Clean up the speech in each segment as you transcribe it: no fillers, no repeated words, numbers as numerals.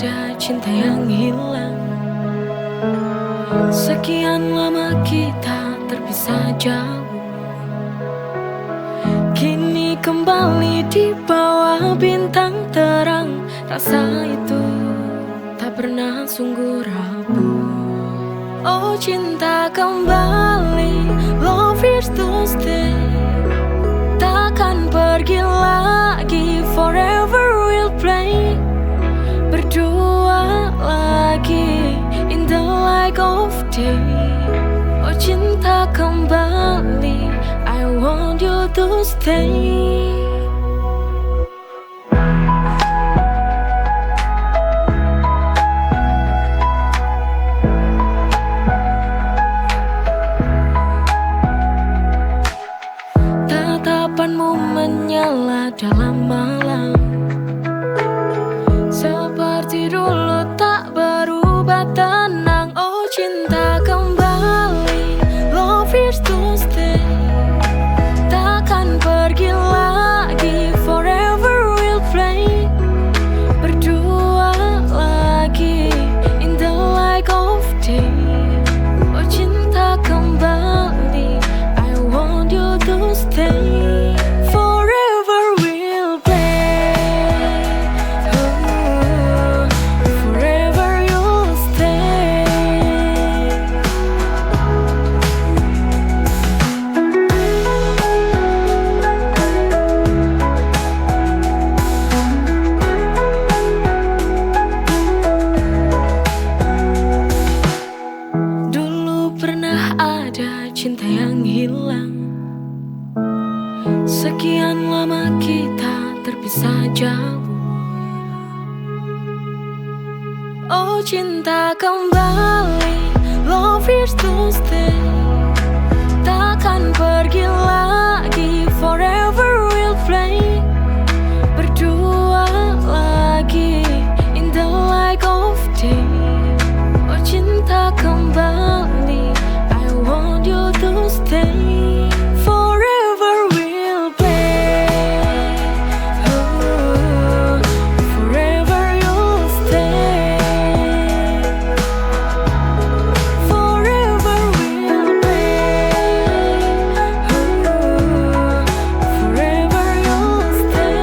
ada cinta yang hilang. Sekian lama kita terpisah jauh, kini kembali di bawah bintang terang. Rasa itu tak pernah sungguh rapuh. Oh cinta kembali, love is to stay. Takkan pergi lagi, forever we'll play. Berdua lagi in the light of day. Oh cinta kembali, I want you to stay. Tatapanmu menyala dalam malam, seperti dulu tak berubah tenang. Oh cinta kembali, love is to stay. Takkan pergi lagi, forever we'll play. Berdua lagi in the light of day. Oh cinta kembali, I want you to stay. Cinta yang hilang. Sekian lama kita terpisah jauh. Oh cinta kembali, love is to stay. Takkan pergi lagi, forever we'll play. Berdua lagi in the light of day. Oh cinta kembali, I want you to stay. Forever we'll play. Oh, forever you'll stay. Forever we'll play. Oh, forever you'll stay.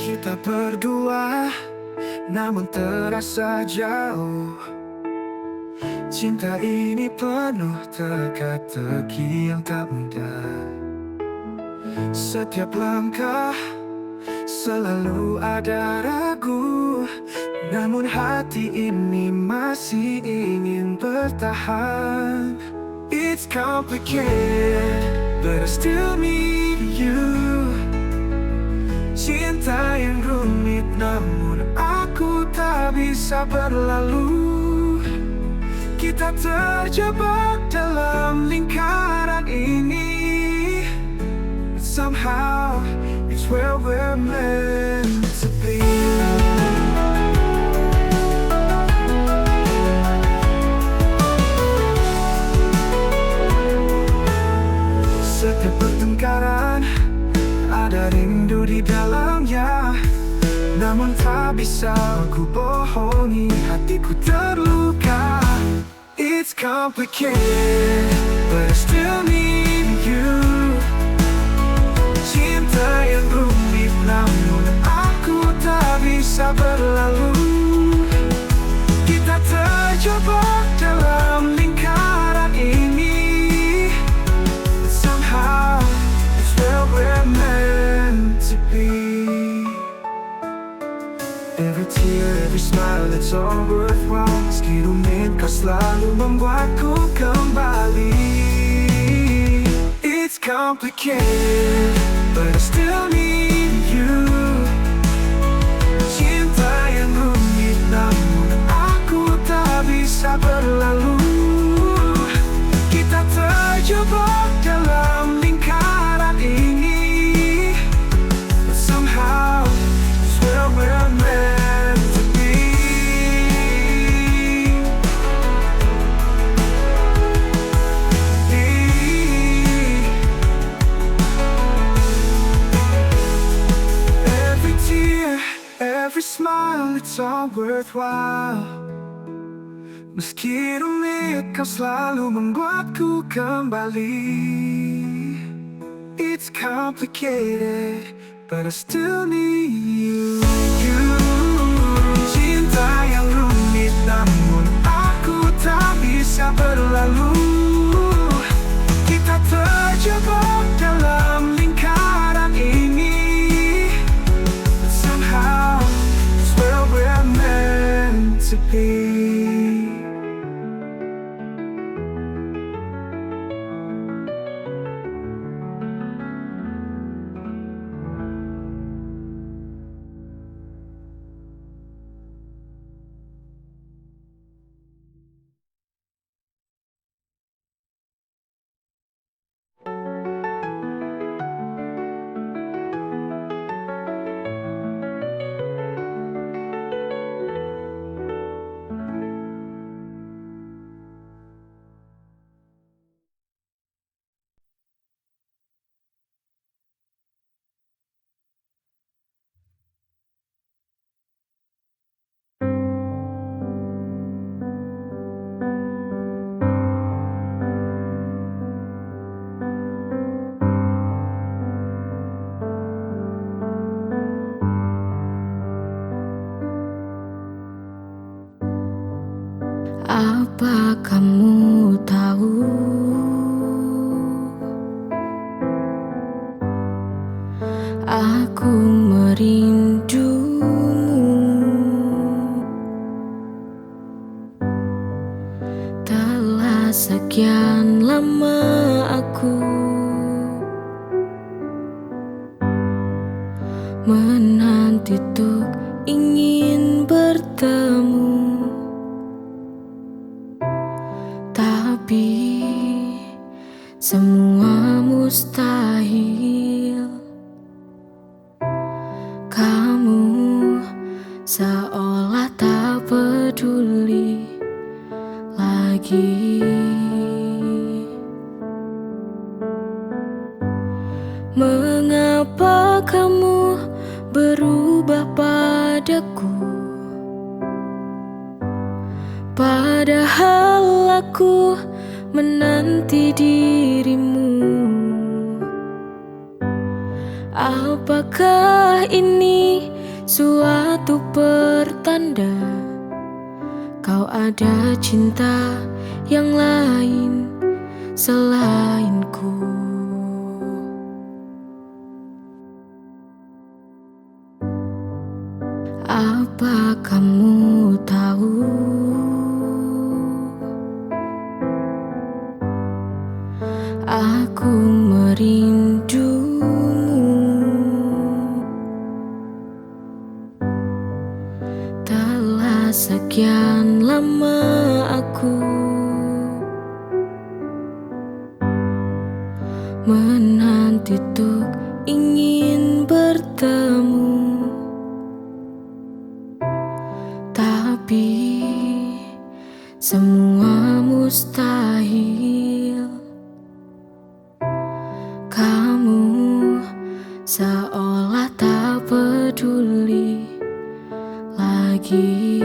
Kita berdua, namun terasa jauh. Cinta ini penuh teka-teki yang tak mudah. Setiap langkah selalu ada ragu, namun hati ini masih ingin bertahan. It's complicated, but I still need you. Cinta yang rumit, namun aku tak bisa berlalu. Kita terjebak dalam lingkaran ini. Somehow, it's where we're meant to be. Setiap pertengkaran ada rindu di dalamnya, namun tak bisa aku bohongi, hatiku terluka. It's complicated, but I still need you. Cinta yang rumit, namun aku tak bisa berlalu. Kita terjebak dalam lingkaran ini. Somehow, it's where we're meant to be. Every tear, every smile, it's all worthwhile. Meski rumit, kau selalu membuatku kembali. It's complicated, but I still need you. Cinta yang rumit, namun aku it's all worthwhile. Meski rumit, kau selalu membuatku kembali. It's complicated, but I still need you. Cinta yang rumit, namun aku tak bisa berlalu. Kita terjebak dalam lingkaran ini. Somehow, it's where we're meant to be. Apa kamu tahu, aku merindumu. Telah sekian lama aku menanti untuk ingin bertemu. Tapi semua mustahil. Kamu seolah tak peduli lagi. Mengapa kamu berubah padaku? Padahal aku menanti dirimu. Apakah ini suatu pertanda kau ada cinta yang lain selainku? Apa kamu tahu, aku merindumu. Telah sekian lama aku menanti untuk ingin bertemu. Tapi semua mustahil. Kamu seolah tak peduli lagi.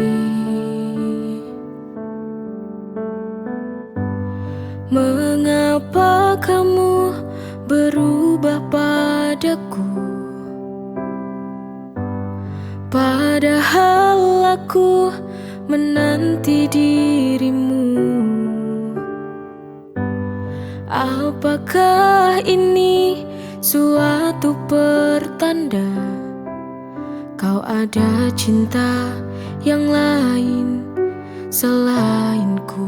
Mengapa kamu berubah padaku? Padahal aku menanti dirimu. Apakah ini suatu pertanda kau ada cinta yang lain selainku?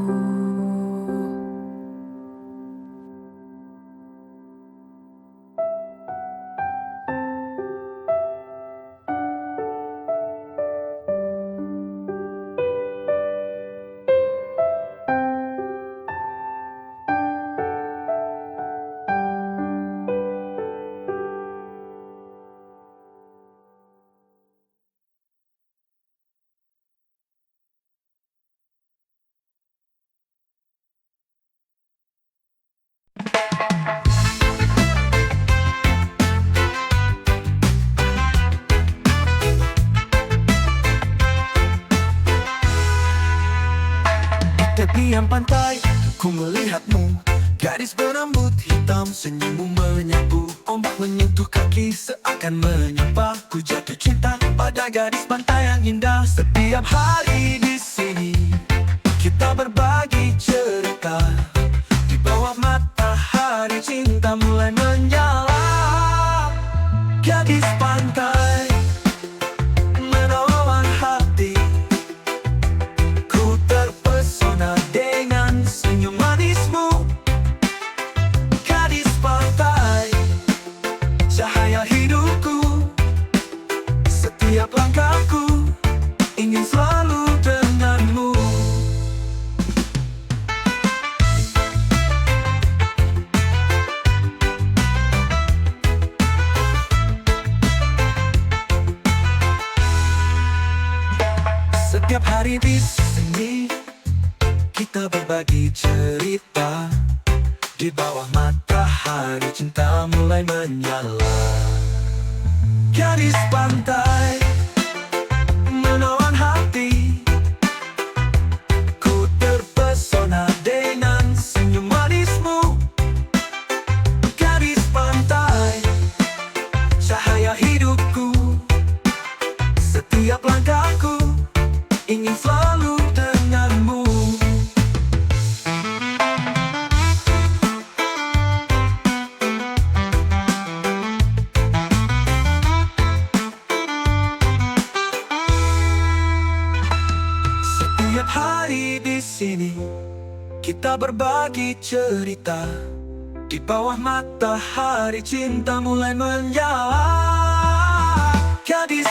tepian pantai ku melihatmu, gadis berambut hitam, senyummu menyapu. Ombak menyentuh kaki seakan menyapa. Ku jatuh cinta pada gadis pantai yang indah. Setiap hari di sini kita berbagi cerita. Di bawah matahari cinta mulai menyala. Gadis pantai menawan hati, ku terpesona dengan senyum manismu. Gadis pantai, cahaya hidupku, setiap langkahku ingin selalu denganmu. Setiap hari di sini kita berbagi cerita. Di bawah matahari cinta mulai menyala. Gadis pantai menawan hati, ku terpesona dengan senyum manismu. Gadis pantai, cahaya hidupku, setiap langkahku ingin selalu denganmu. Setiap hari di sini kita berbagi cerita. Di bawah matahari cinta mulai menyala. Gadis